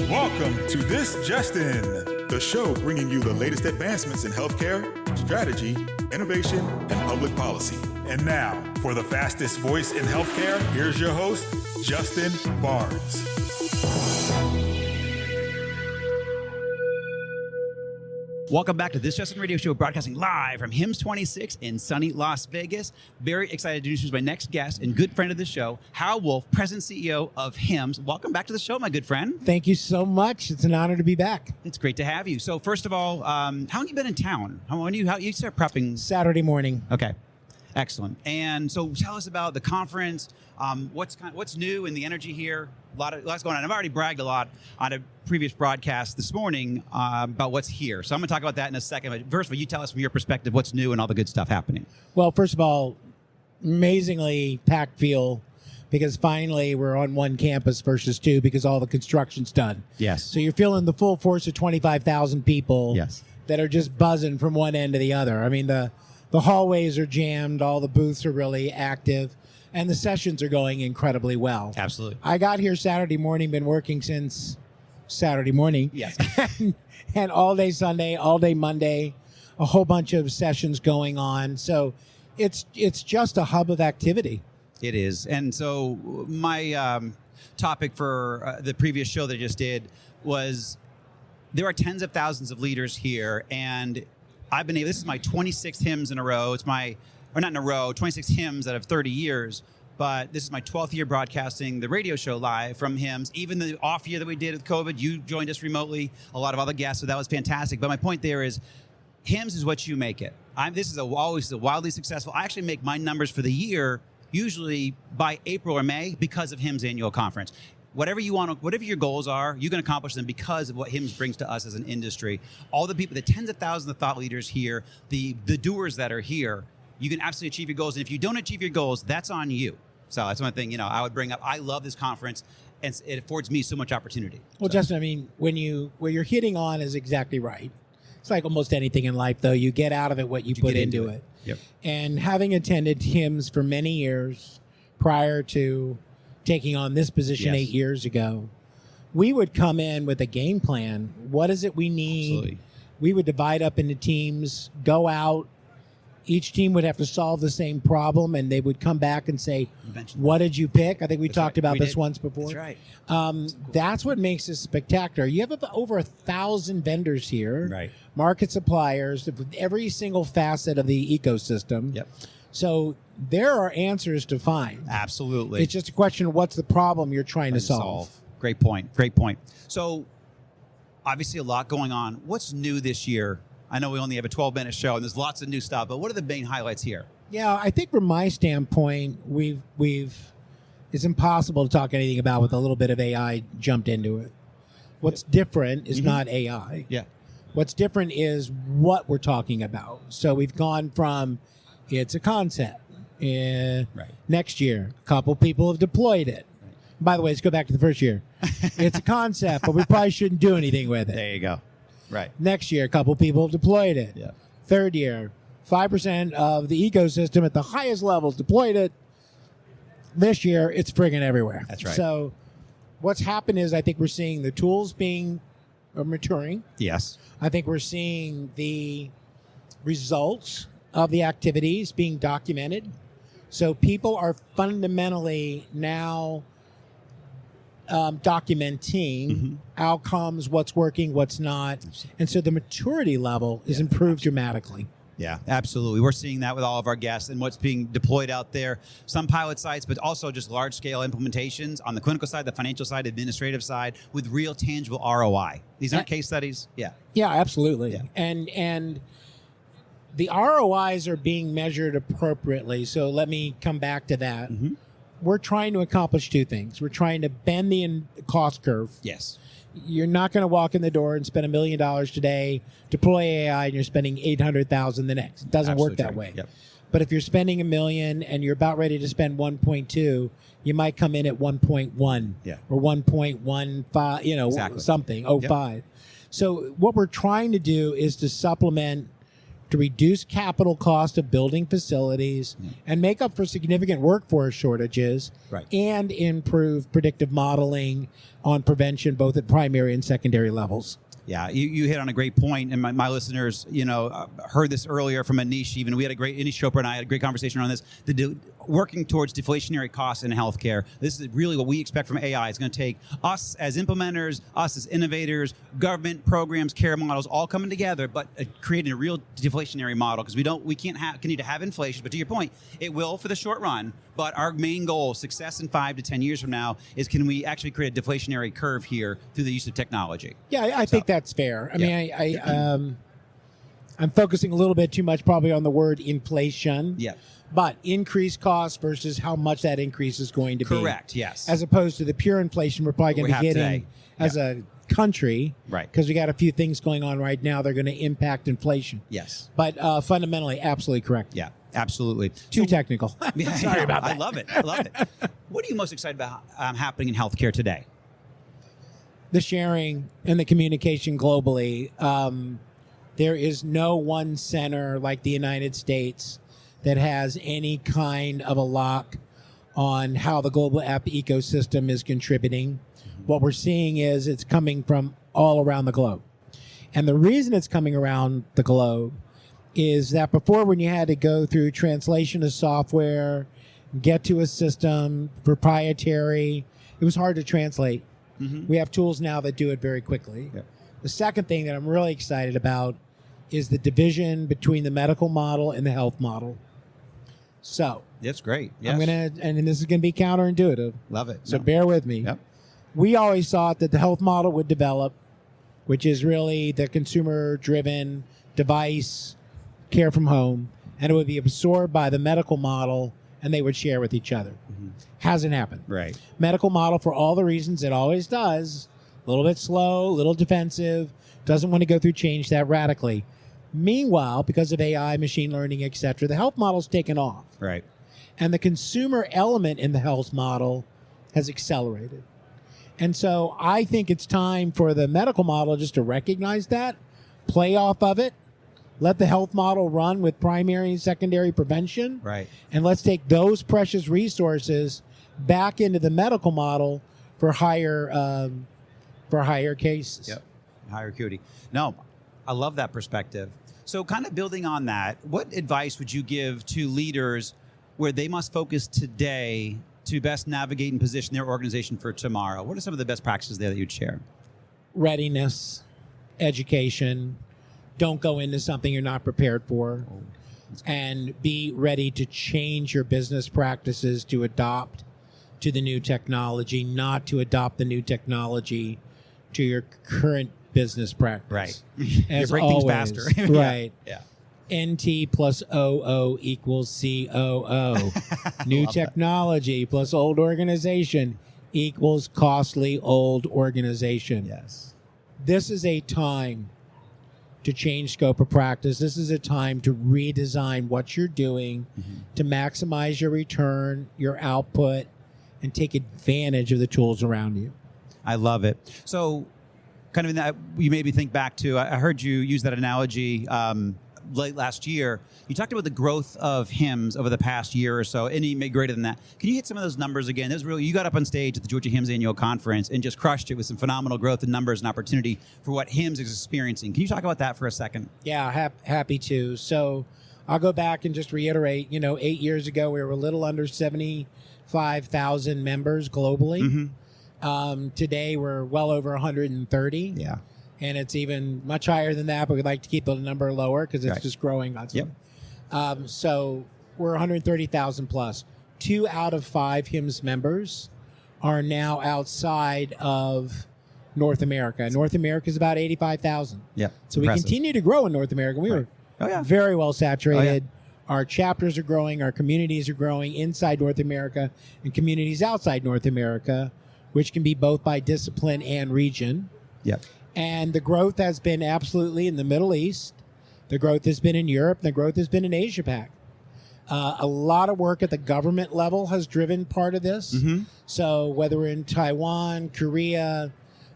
Welcome to This Just In, the show bringing you the latest advancements in healthcare, strategy, innovation, and public policy. And now, for the fastest voice in healthcare, here's your host, Justin Barnes. Welcome back to This Just In Radio Show, broadcasting live from HIMSS26 in sunny Las Vegas. Very excited to introduce my next guest and good friend of the show, Hal Wolf, President and CEO of HIMSS. Welcome back to the show, my good friend. Thank you so much. It's an honor to be back. It's great to have you. So first of all, how long have you been in town? How you start prepping? Saturday morning. Okay, excellent. And so tell us about the conference. What's new in the energy here? Lots going on. I've already bragged a lot on a previous broadcast this morning about what's here. So I'm going to talk about that in a second. But first of all, you tell us from your perspective what's new and all the good stuff happening. Well, first of all, amazingly packed field because finally we're on one campus versus two because all the construction's done. Yes. So you're feeling the full force of 25,000 people Yes. that are just buzzing from one end to the other. I mean, the hallways are jammed. All the booths are really active. And the sessions are going incredibly well. Absolutely. I got here Saturday morning, been working since Saturday morning. Yes. and all day Sunday, all day Monday, a whole bunch of sessions going on. So it's just a hub of activity. It is. And so my topic for the previous show that I just did was there are tens of thousands of leaders here. And this is my 26th HIMSS in a row. Or not in a row, 26 HIMSS out of 30 years, but this is my 12th year broadcasting the radio show live from HIMSS. Even the off year that we did with COVID, you joined us remotely, a lot of other guests, so that was fantastic. But my point there is, HIMSS is what you make it. This is always wildly successful. I actually make my numbers for the year usually by April or May because of HIMSS annual conference. Whatever your goals are, you can accomplish them because of what HIMSS brings to us as an industry. All the people, the tens of thousands of thought leaders here, the doers that are here, you can absolutely achieve your goals. And if you don't achieve your goals, that's on you. So that's one thing, I would bring up. I love this conference, and it affords me so much opportunity. Well, Justin, I mean, what you're hitting on is exactly right. It's like almost anything in life, though. You get out of it what you put into it. Yep. And having attended HIMSS for many years prior to taking on this position 8 years ago, we would come in with a game plan. What is it we need? Absolutely. We would divide up into teams, go out. Each team would have to solve the same problem, and they would come back and say, what did you pick? I think we talked about this once before. That's right. That's what makes this spectacular. You have over 1,000 vendors here, right? Market suppliers, every single facet of the ecosystem. Yep. So there are answers to find. Absolutely. It's just a question of what's the problem you're trying to solve. Great point. Great point. So obviously a lot going on. What's new this year? I know we only have a 12-minute show, and there's lots of new stuff, but what are the main highlights here? Yeah, I think from my standpoint, it's impossible to talk anything about with a little bit of AI jumped into it. What's different is not AI. Yeah. What's different is what we're talking about. So we've gone from it's a concept. Right. Next year, a couple people have deployed it. Right. By the way, let's go back to the first year. It's a concept, but we probably shouldn't do anything with it. There you go. Right. Next year, a couple people have deployed it. Yeah. Third year, 5% of the ecosystem at the highest levels deployed it. This year, it's friggin' everywhere. That's right. So what's happened is I think we're seeing the tools maturing. Yes. I think we're seeing the results of the activities being documented. So people are fundamentally now documenting outcomes, what's working, what's not. And so the maturity level is improved dramatically. Yeah, absolutely. We're seeing that with all of our guests and what's being deployed out there. Some pilot sites, but also just large-scale implementations on the clinical side, the financial side, administrative side, with real tangible ROI. These aren't case studies? Yeah. Yeah, absolutely. Yeah. And the ROIs are being measured appropriately. So let me come back to that. We're trying to accomplish two things. We're trying to bend the cost curve. Yes. You're not going to walk in the door and spend $1 million today, deploy AI, and you're spending $800,000 the next. It doesn't work that way. Yep. But if you're spending $1 million and you're about ready to spend 1.2, you might come in at 1.1 or 1.15, something, 05. So what we're trying to do is to supplement to reduce capital cost of building facilities and make up for significant workforce shortages and improve predictive modeling on prevention both at primary and secondary levels. Yeah, you hit on a great point, and my listeners, heard this earlier from Anish. Even we had Anish Chopra and I had a great conversation on this. Working towards deflationary costs in healthcare. This is really what we expect from AI. It's going to take us as implementers, us as innovators, government programs, care models, all coming together, but creating a real deflationary model because we can't continue to have inflation. But to your point, it will for the short run. But our main goal, success in 5 to 10 years from now, is can we actually create a deflationary curve here through the use of technology? Yeah, I think that's fair. I mean, I'm focusing a little bit too much probably on the word inflation. Yeah. But increased costs versus how much that increase is going to be. Correct, yes. As opposed to the pure inflation we're probably going to be getting as a country. Right. Because we got a few things going on right now that are going to impact inflation. Yes. But fundamentally, absolutely correct. Yeah, absolutely. Too technical. Sorry about that. I love it. What are you most excited about happening in healthcare today? The sharing and the communication globally. There is no one center like the United States that has any kind of a lock on how the global app ecosystem is contributing. What we're seeing is it's coming from all around the globe. And the reason it's coming around the globe is that before, when you had to go through translation of software, get to a system, proprietary, it was hard to translate. We have tools now that do it very quickly. Yep. The second thing that I'm really excited about is the division between the medical model and the health model. So that's great. Yes. And this is gonna be counterintuitive. Love it. So bear with me. Yep. We always thought that the health model would develop, which is really the consumer-driven device, care from home, and it would be absorbed by the medical model, and they would share with each other. Hasn't happened. Right. Medical model, for all the reasons it always does, a little bit slow, a little defensive, doesn't want to go through change that radically. Meanwhile, because of AI, machine learning, et cetera, the health model's taken off. Right. And the consumer element in the health model has accelerated. And so I think it's time for the medical model just to recognize that, play off of it, let the health model run with primary and secondary prevention. Right. And let's take those precious resources back into the medical model for higher cases. Yep. Higher acuity. No, I love that perspective. So kind of building on that, what advice would you give to leaders where they must focus today to best navigate and position their organization for tomorrow? What are some of the best practices there that you'd share? Readiness, education. Don't go into something you're not prepared for. And be ready to change your business practices to adopt to the new technology, not to adopt the new technology to your current business practice. Right. As you break always, things faster. Right. Yeah. NT plus OO equals COO. New technology plus old organization equals costly old organization. Yes. This is a time to change scope of practice. This is a time to redesign what you're doing to maximize your return, your output, and take advantage of the tools around you. I love it. So kind of in that, you made me think back to, I heard you use that analogy late last year. You talked about the growth of HIMSS over the past year or so, and you made greater than that. Can you hit some of those numbers again? That was really, you got up on stage at the Georgia HIMSS annual conference and just crushed it with some phenomenal growth in numbers and opportunity for what HIMSS is experiencing. Can you talk about that for a second? Yeah, happy to. So I'll go back and just reiterate, 8 years ago, we were a little under 75,000 members globally. Today, we're well over 130. Yeah. And it's even much higher than that, but we'd like to keep the number lower because it's just growing on something. So we're 130,000 plus. 2 out of 5 HIMSS members are now outside of North America. North America is about 85,000. Yeah. So we continue to grow in North America. We were very well saturated. Our chapters are growing. Our communities are growing inside North America and communities outside North America, which can be both by discipline and region. Yep. And the growth has been absolutely in the Middle East. The growth has been in Europe. The growth has been in Asia Pac. A lot of work at the government level has driven part of this. So whether we're in Taiwan, Korea,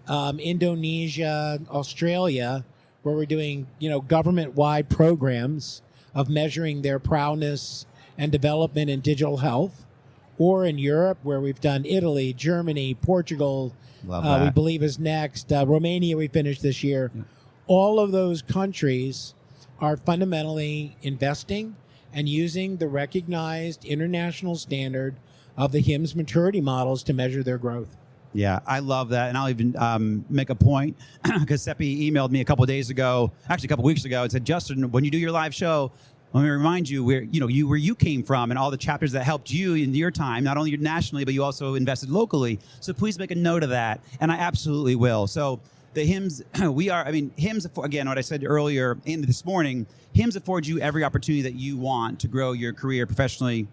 Indonesia, Australia, where we're doing, government-wide programs of measuring their prowess and development in digital health, or in Europe, where we've done Italy, Germany, Portugal, we believe is next, Romania we finished this year. Yeah. All of those countries are fundamentally investing and using the recognized international standard of the HIMSS maturity models to measure their growth. Yeah, I love that. And I'll even make a point, because Seppi emailed me a couple weeks ago, and said, Justin, when you do your live show, let me remind you where you came from and all the chapters that helped you in your time, not only nationally, but you also invested locally. So please make a note of that. And I absolutely will. So the HIMSS, HIMSS, again, what I said earlier and this morning, HIMSS affords you every opportunity that you want to grow your career professionally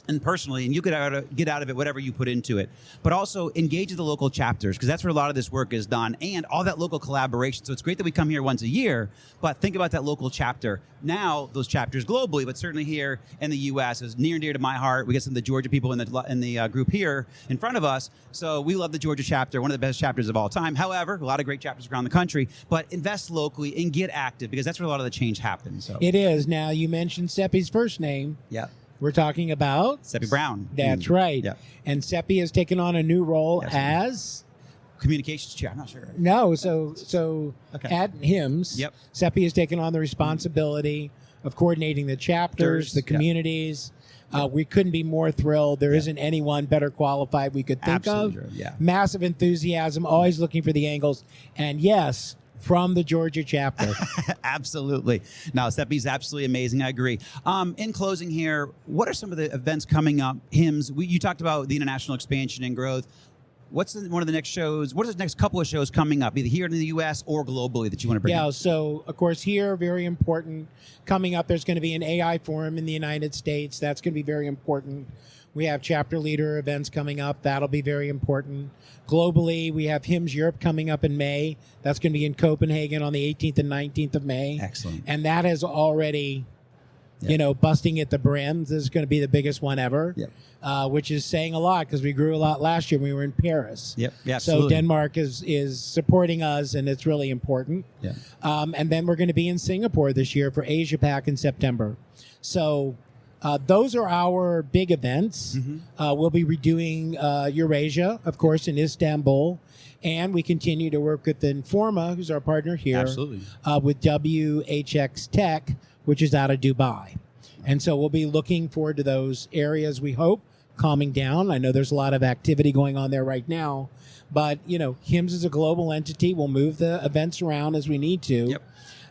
and personally, and you get out of it whatever you put into it. But also engage with the local chapters, because that's where a lot of this work is done, and all that local collaboration. So it's great that we come here once a year, but think about that local chapter. Now, those chapters globally, but certainly here in the U.S. is near and dear to my heart. We get some of the Georgia people in the group here in front of us, so we love the Georgia chapter, one of the best chapters of all time. However, a lot of great chapters around the country, but invest locally and get active, because that's where a lot of the change happens. So. It is. Now, you mentioned Seppi's first name. Yeah. We're talking about Seppi Brown. That's right. Yeah. And Seppi has taken on a new role as communications chair. I'm not sure. No, so Okay. at HIMSS, Yep. Seppi has taken on the responsibility of coordinating the chapters, the communities. We couldn't be more thrilled. There isn't anyone better qualified we could think Absolutely of. true. Yeah. Massive enthusiasm, always looking for the angles, and yes, from the Georgia chapter. Absolutely. No, Seppi's absolutely amazing. I agree. In closing here, what are some of the events coming up? HIMSS, you talked about the international expansion and growth. What's one of the next shows? What are the next couple of shows coming up, either here in the U.S. or globally, that you want to bring up? Yeah, so, of course, here, very important. Coming up, there's going to be an AI forum in the United States. That's going to be very important. We have chapter leader events coming up. That'll be very important. Globally, we have HIMSS Europe coming up in May. That's going to be in Copenhagen on the 18th and 19th of May. Excellent. And that has already, busting at the brim. This is going to be the biggest one ever, which is saying a lot, because we grew a lot last year when we were in Paris. Yep. Yeah, so absolutely. Denmark is supporting us, and it's really important. Yeah. And then we're going to be in Singapore this year for Asia Pac in September. So those are our big events. Mm-hmm. We'll be redoing Eurasia, of course, in Istanbul. And we continue to work with Informa, who's our partner here. Absolutely. With WHX Tech, which is out of Dubai. And so we'll be looking forward to those areas, we hope, calming down. I know there's a lot of activity going on there right now. But, HIMSS is a global entity. We'll move the events around as we need to.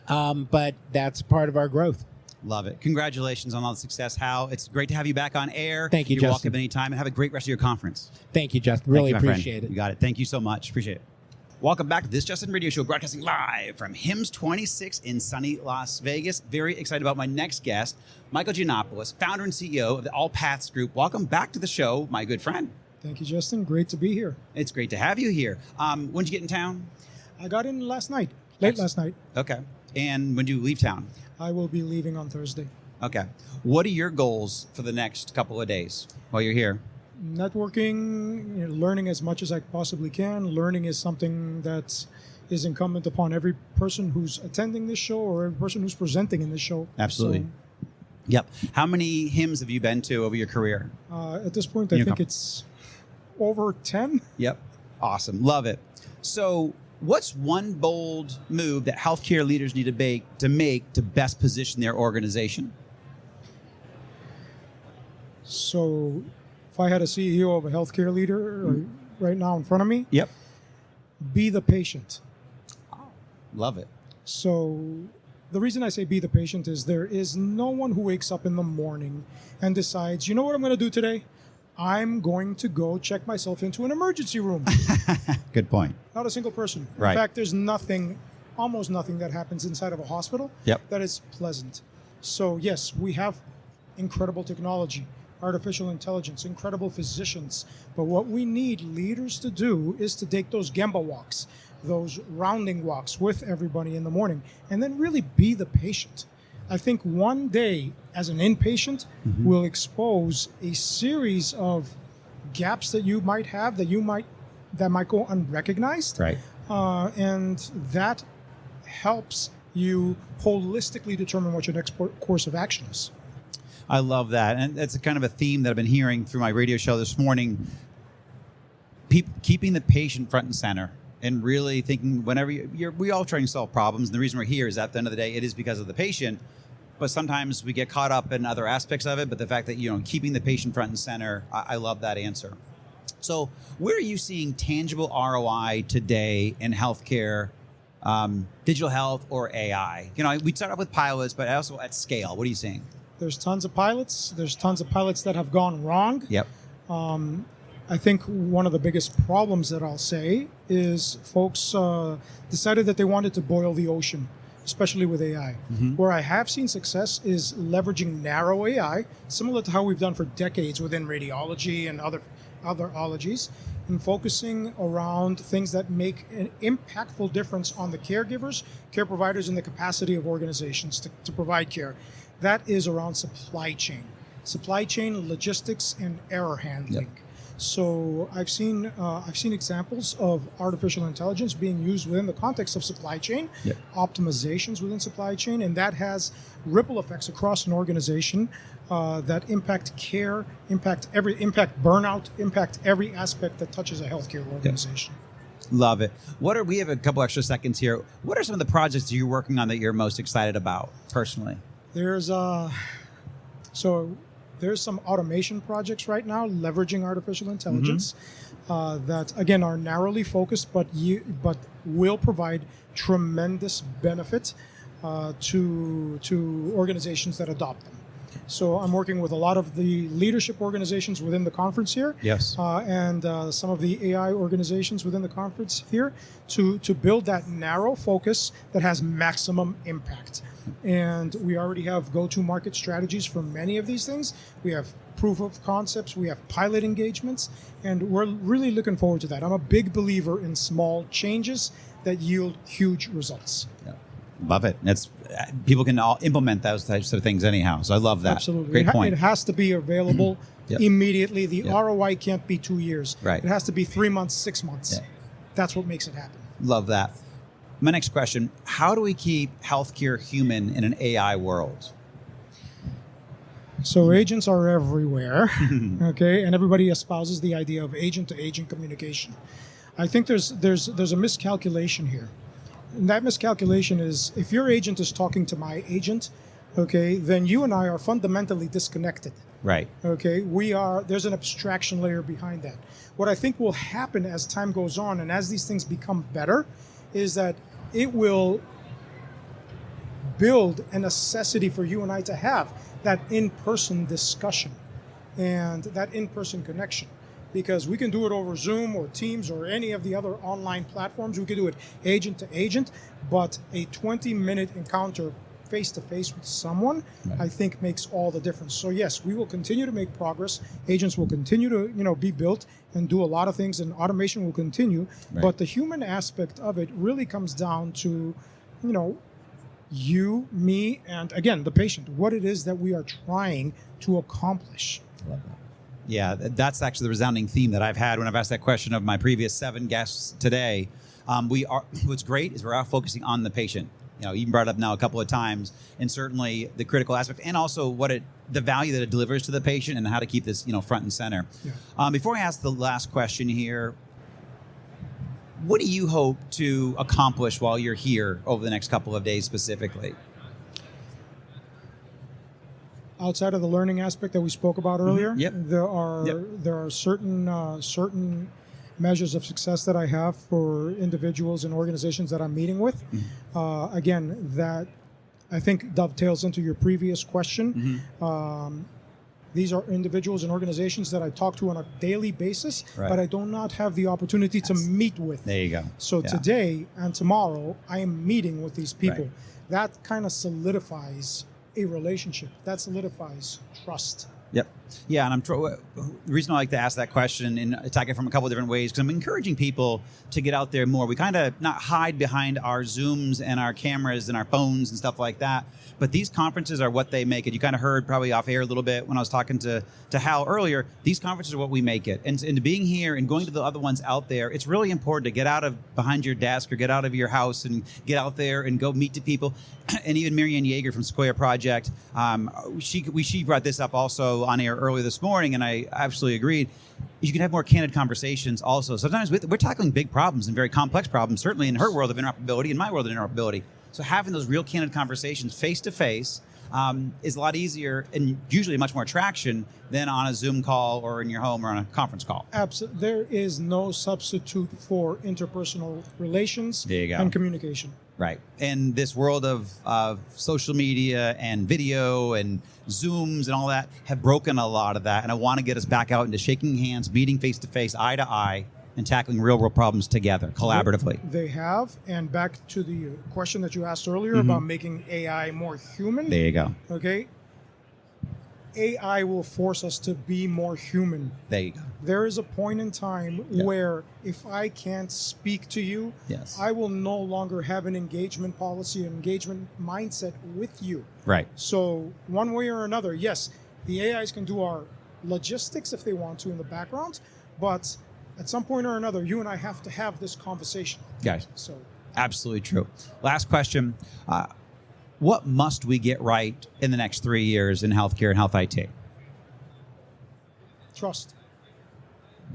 Yep. But that's part of our growth. Love it. Congratulations on all the success, Hal. It's great to have you back on air. Thank you, You're Justin. welcome anytime, and have a great rest of your conference. Thank you, Justin. Really Thank you, my appreciate friend. it. You got it. Thank you so much. Appreciate it. Welcome back to This Justin Radio Show, broadcasting live from HIMSS26 in sunny Las Vegas. Very excited about my next guest, Michael Giannopoulos, founder and CEO of the All Paths Group. Welcome back to the show, my good friend. Thank you, Justin. Great to be here. It's great to have you here. When did you get in town? I got in last night, late last night. Okay. And when do you leave town? I will be leaving on Thursday. Okay. What are your goals for the next couple of days while you're here? Networking, learning as much as I possibly can. Learning is something that is incumbent upon every person who's attending this show or every person who's presenting in this show. Absolutely. Yep. How many HIMSS have you been to over your career? At this point, I think it's over 10. Yep. Awesome. Love it. So what's one bold move that healthcare leaders need to make to best position their organization? So if I had a CEO of a healthcare leader right now in front of me, Yep. be the patient. Love it. So the reason I say be the patient is there is no one who wakes up in the morning and decides, you know what I'm going to do today? I'm going to go check myself into an emergency room. Good point. Not a single person. In Right. fact, there's almost nothing that happens inside of a hospital that is pleasant. So yes, we have incredible technology, artificial intelligence, incredible physicians. But what we need leaders to do is to take those Gemba walks, those rounding walks with everybody in the morning, and then really be the patient. I think one day as an inpatient will expose a series of gaps that you might have that might go unrecognized. Right. And that helps you holistically determine what your next course of action is. I love that. And that's a kind of a theme that I've been hearing through my radio show this morning. Keeping the patient front and center and really thinking whenever we all try and solve problems. And the reason we're here is at the end of the day, it is because of the patient. But sometimes we get caught up in other aspects of it. But the fact that, keeping the patient front and center, I love that answer. So where are you seeing tangible ROI today in healthcare, digital health, or AI? We start off with pilots, but also at scale. What are you seeing? There's tons of pilots. There's tons of pilots that have gone wrong. Yep. I think one of the biggest problems that I'll say is folks decided that they wanted to boil the ocean, especially with AI. Mm-hmm. Where I have seen success is leveraging narrow AI, similar to how we've done for decades within radiology and other ologies, and focusing around things that make an impactful difference on the caregivers, care providers, and the capacity of organizations to provide care. That is around supply chain, logistics, and error handling. Yep. So I've seen examples of artificial intelligence being used within the context of supply chain, yep. optimizations within supply chain, and that has ripple effects across an organization that impact care, impact burnout, impact every aspect that touches a healthcare organization. Yep. Love it. We have a couple extra seconds here. What are some of the projects you're working on that you're most excited about personally? There's some automation projects right now leveraging artificial intelligence that, again, are narrowly focused, but will provide tremendous benefit to organizations that adopt them. So I'm working with a lot of the leadership organizations within the conference here, yes, and some of the AI organizations within the conference here to build that narrow focus that has maximum impact. And we already have go-to-market strategies for many of these things. We have proof of concepts, we have pilot engagements, and we're really looking forward to that. I'm a big believer in small changes that yield huge results. Yeah. Love it. People can all implement those types of things anyhow. So I love that. Absolutely. Great point. It has to be available yep. immediately. The yep. ROI can't be 2 years. Right. It has to be 3 months, 6 months. Yeah. That's what makes it happen. Love that. My next question, how do we keep healthcare human in an AI world? So agents are everywhere, okay? And everybody espouses the idea of agent-to-agent communication. I think there's a miscalculation here. And that miscalculation is if your agent is talking to my agent, okay, then you and I are fundamentally disconnected. Right. Okay, there's an abstraction layer behind that. What I think will happen as time goes on and as these things become better is that it will build a necessity for you and I to have that in-person discussion and that in-person connection. Because we can do it over Zoom or Teams or any of the other online platforms. We can do it agent to agent, but a 20-minute encounter face-to-face with someone, right, I think makes all the difference. So yes, we will continue to make progress. Agents will continue to be built and do a lot of things, and automation will continue. Right. But the human aspect of it really comes down to, you, me, and again, the patient, what it is that we are trying to accomplish. I love that. Yeah, that's actually the resounding theme that I've had when I've asked that question of my previous 7 guests today. What's great is we're out focusing on the patient. You even brought it up now a couple of times, and certainly the critical aspect, and also the value that it delivers to the patient, and how to keep this front and center. Yeah. Before I ask the last question here, what do you hope to accomplish while you're here over the next couple of days specifically? Outside of the learning aspect that we spoke about earlier, yep, there are certain measures of success that I have for individuals and organizations that I'm meeting with. Mm-hmm. Again, that I think dovetails into your previous question. Mm-hmm. These are individuals and organizations that I talk to on a daily basis, right, but I do not have the opportunity to meet with. There you go. So today and tomorrow, I am meeting with these people. Right. That kind of solidifies a relationship. That solidifies trust. Yep. Yeah, and the reason I like to ask that question and attack it from a couple of different ways, because I'm encouraging people to get out there more. We kind of not hide behind our Zooms and our cameras and our phones and stuff like that, but these conferences are what they make it. You kind of heard probably off air a little bit when I was talking to Hal earlier. These conferences are what we make it. And being here and going to the other ones out there, it's really important to get out of behind your desk or get out of your house and get out there and go meet the people. And even Marianne Yeager from Sequoia Project, she brought this up also on air earlier this morning, and I absolutely agreed. You can have more candid conversations also. Sometimes we're tackling big problems and very complex problems, certainly in her world of interoperability and my world of interoperability. So having those real candid conversations face-to-face is a lot easier and usually much more traction than on a Zoom call or in your home or on a conference call. Absolutely. There is no substitute for interpersonal relations and communication. Right. And this world of social media and video and Zooms and all that have broken a lot of that. And I want to get us back out into shaking hands, meeting face-to-face, eye-to-eye, and tackling real-world problems together, collaboratively. They have. And back to the question that you asked earlier about making AI more human. There you go. Okay. AI will force us to be more human. There you go. There is a point in time where if I can't speak to you, I will no longer have an engagement policy, an engagement mindset with you. Right. So one way or another, yes, the AIs can do our logistics if they want to in the background, but at some point or another, you and I have to have this conversation. Guys, so absolutely true. Last question. What must we get right in the next 3 years in healthcare and health IT? Trust.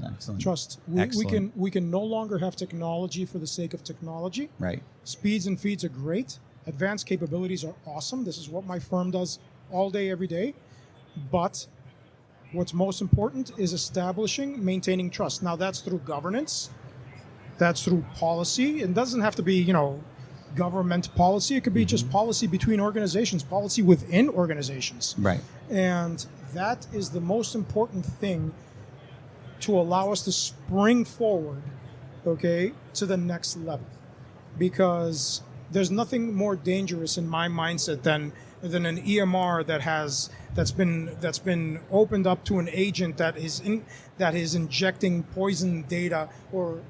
Excellent. Trust. We can no longer have technology for the sake of technology. Right. Speeds and feeds are great. Advanced capabilities are awesome. This is what my firm does all day, every day. But what's most important is establishing, maintaining trust. Now, that's through governance. That's through policy. It doesn't have to be, government policy. It could be just policy between organizations, policy within organizations. Right. And that is the most important thing to allow us to spring forward, to the next level. Because there's nothing more dangerous in my mindset than an EMR that's been opened up to an agent that is injecting poison data or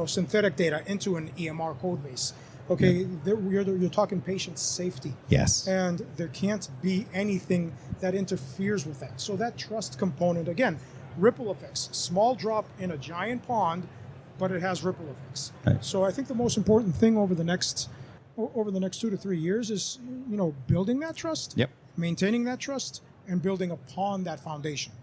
synthetic data into an EMR code base. You're talking patient safety. Yes. And there can't be anything that interferes with that. So that trust component, again, ripple effects. Small drop in a giant pond, but it has ripple effects. Right. So I think the most important thing over the next 2 to 3 years is, building that trust, maintaining that trust, and building upon that foundation.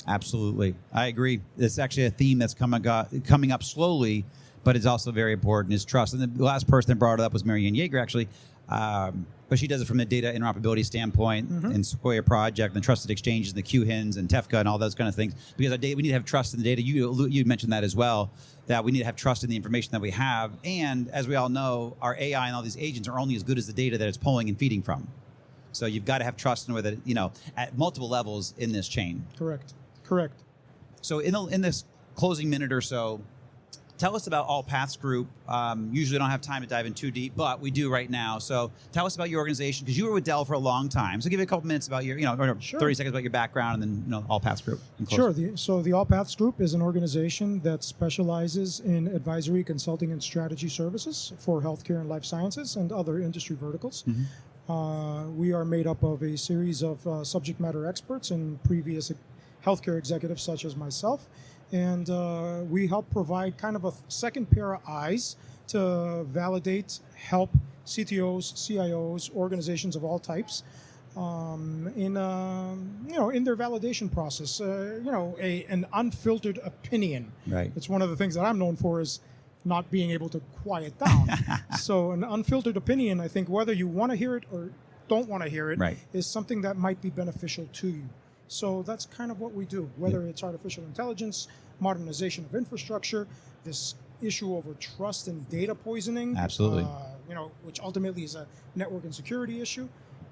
Absolutely. I agree. It's actually a theme that's coming up slowly, but it's also very important, is trust. And the last person that brought it up was Marianne Yeager, actually. But she does it from a data interoperability standpoint in Sequoia Project and the trusted exchanges and the QHIMSS and TEFCA and all those kind of things. Because we need to have trust in the data. You mentioned that as well, that we need to have trust in the information that we have. And as we all know, our AI and all these agents are only as good as the data that it's pulling and feeding from. So you've got to have trust in whether, at multiple levels in this chain. Correct. So in this closing minute or so, tell us about All Paths Group. Usually don't have time to dive in too deep, but we do right now. So tell us about your organization, because you were with Dell for a long time. So give me a couple minutes about your, or 30 seconds about your background, and then, All Paths Group. Sure. So the All Paths Group is an organization that specializes in advisory, consulting, and strategy services for healthcare and life sciences and other industry verticals. We are made up of a series of subject matter experts and previous healthcare executives such as myself. And we help provide kind of a second pair of eyes to validate, help CTOs, CIOs, organizations of all types in their validation process. An unfiltered opinion. Right. It's one of the things that I'm known for, is not being able to quiet down. So an unfiltered opinion, I think, whether you want to hear it or don't want to hear it, is something that might be beneficial to you. So that's kind of what we do, whether it's artificial intelligence, modernization of infrastructure, this issue over trust and data poisoning. Absolutely. Which ultimately is a network and security issue.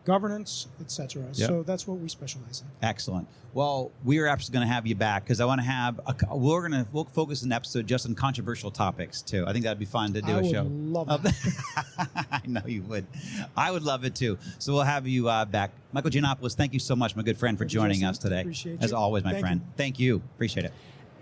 governance, etc. Yep. So that's what we specialize in. Excellent. Well, we are actually going to have you back because I want to have we'll focus an episode just on controversial topics too. I think that'd be fun to do a show. I would love that. I know you would. I would love it too. So we'll have you back. Michael Giannopoulos, thank you so much, my good friend, for joining us today. Appreciate As you. always, my Thank friend. you. Thank you. Appreciate it.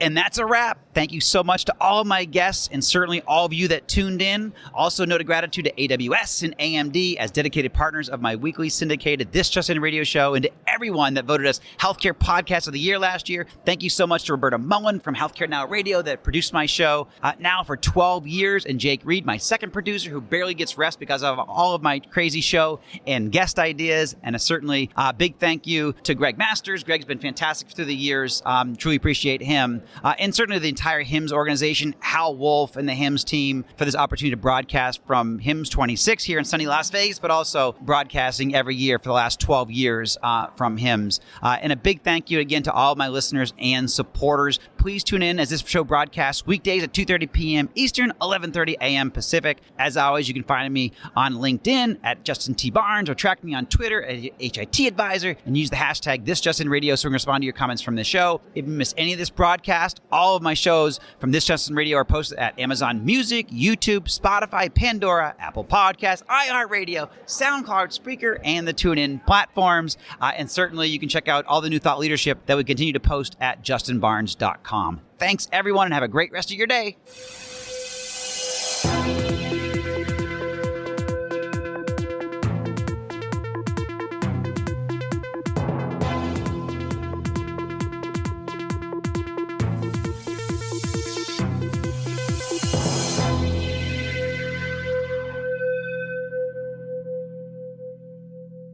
And that's a wrap. Thank you so much to all of my guests and certainly all of you that tuned in. Also, note of gratitude to AWS and AMD as dedicated partners of my weekly syndicated This Just In radio show, and to everyone that voted us Healthcare Podcast of the Year last year. Thank you so much to Roberta Mullen from Healthcare Now Radio that produced my show now for 12 years, and Jake Reed, my second producer, who barely gets rest because of all of my crazy show and guest ideas. And certainly a big thank you to Greg Masters. Greg's been fantastic through the years. Truly appreciate him. And certainly the entire HIMSS organization, Hal Wolf and the HIMSS team for this opportunity to broadcast from HIMSS26 here in sunny Las Vegas, but also broadcasting every year for the last 12 years from HIMSS. And a big thank you again to all of my listeners and supporters. Please tune in as this show broadcasts weekdays at 2:30 p.m. Eastern, 11:30 a.m. Pacific. As always, you can find me on LinkedIn at Justin T. Barnes, or track me on Twitter at HIT Advisor, and use the hashtag #ThisJustinRadio so we can respond to your comments from the show. If you miss any of this broadcast, all of my shows from This Justin Radio are posted at Amazon Music, YouTube, Spotify, Pandora, Apple Podcasts, iHeartRadio, SoundCloud, Spreaker, and the TuneIn platforms. And certainly you can check out all the new thought leadership that we continue to post at justinbarnes.com. Thanks, everyone, and have a great rest of your day.